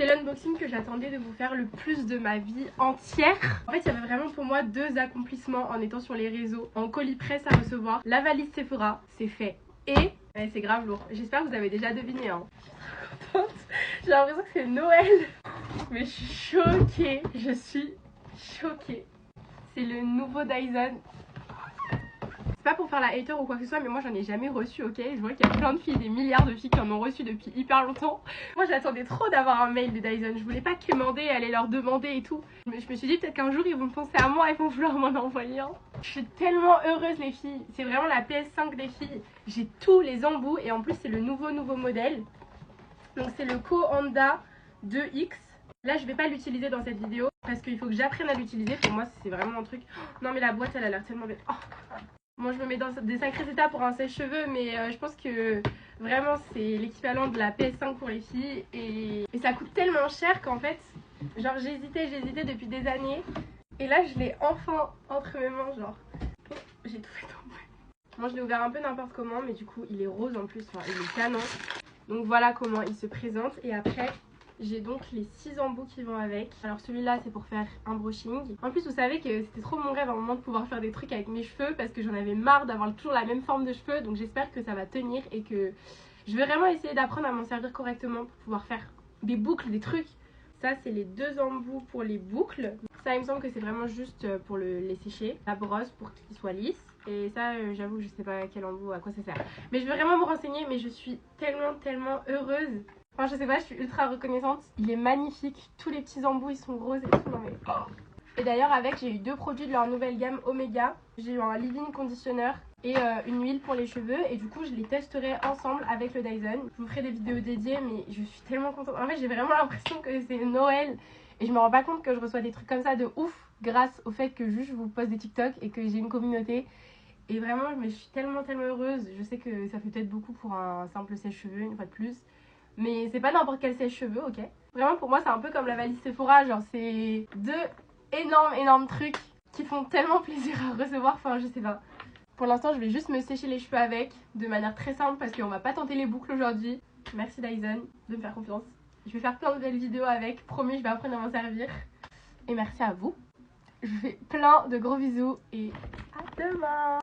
C'est l'unboxing que j'attendais de vous faire le plus de ma vie entière. En fait, il y avait vraiment pour moi 2 accomplissements en étant sur les réseaux. En colis presse à recevoir, la valise Sephora, c'est fait. Et c'est grave lourd. J'espère que vous avez déjà deviné. Hein. J'ai l'impression que c'est Noël. Mais je suis choquée. Je suis choquée. C'est le nouveau Dyson. C'est pas pour faire la hater ou quoi que ce soit, mais moi j'en ai jamais reçu, ok. Je vois qu'il y a plein de filles, des milliards de filles qui en ont reçu depuis hyper longtemps. Moi j'attendais trop d'avoir un mail de Dyson. Je voulais pas commander, aller leur demander et tout. Je me suis dit peut-être qu'un jour ils vont penser à moi et vont vouloir m'en envoyer un. Je suis tellement heureuse les filles. C'est vraiment la PS5 des filles. J'ai tous les embouts et en plus c'est le nouveau modèle. Donc c'est le Coanda 2X. Là je vais pas l'utiliser dans cette vidéo parce qu'il faut que j'apprenne à l'utiliser. Pour moi c'est vraiment un truc. Non mais la boîte elle a l'air tellement belle. Oh. Moi je me mets dans des sacrés états pour un sèche-cheveux, mais je pense que vraiment c'est l'équivalent de la PS5 pour les filles. Et ça coûte tellement cher qu'en fait, genre j'hésitais depuis des années. Et là je l'ai enfin entre mes mains, genre j'ai tout fait tomber. Moi je l'ai ouvert un peu n'importe comment, mais du coup il est rose en plus, enfin il est canon. Donc voilà comment il se présente. Et après j'ai donc les 6 embouts qui vont avec. Alors celui-là c'est pour faire un brushing. En plus vous savez que c'était trop mon rêve à un moment de pouvoir faire des trucs avec mes cheveux, parce que j'en avais marre d'avoir toujours la même forme de cheveux. Donc j'espère que ça va tenir et que je vais vraiment essayer d'apprendre à m'en servir correctement pour pouvoir faire des boucles, des trucs. Ça c'est les 2 embouts pour les boucles. Ça il me semble que c'est vraiment juste pour les sécher. La brosse pour qu'il soit lisse. Et ça j'avoue que je sais pas quel embout, à quoi ça sert. Mais je vais vraiment me renseigner. Mais je suis tellement heureuse. Enfin je sais pas, je suis ultra reconnaissante. Il est magnifique, tous les petits embouts ils sont roses et tout, non mais... Et d'ailleurs avec j'ai eu 2 produits de leur nouvelle gamme Omega. J'ai eu un leave-in conditioner et une huile pour les cheveux. Et du coup je les testerai ensemble avec le Dyson. Je vous ferai des vidéos dédiées, mais je suis tellement contente. En fait j'ai vraiment l'impression que c'est Noël. Et je me rends pas compte que je reçois des trucs comme ça de ouf grâce au fait que juste je vous poste des TikTok et que j'ai une communauté. Et vraiment je suis tellement heureuse. Je sais que ça fait peut-être beaucoup pour un simple sèche-cheveux une fois de plus. Mais c'est pas n'importe quel sèche-cheveux, ok. Vraiment pour moi c'est un peu comme la valise Sephora, genre c'est 2 énormes trucs qui font tellement plaisir à recevoir, enfin je sais pas. Pour l'instant je vais juste me sécher les cheveux avec, de manière très simple parce qu'on va pas tenter les boucles aujourd'hui. Merci Dyson de me faire confiance. Je vais faire plein de belles vidéos avec, promis je vais apprendre à m'en servir. Et merci à vous. Je vous fais plein de gros bisous et à demain.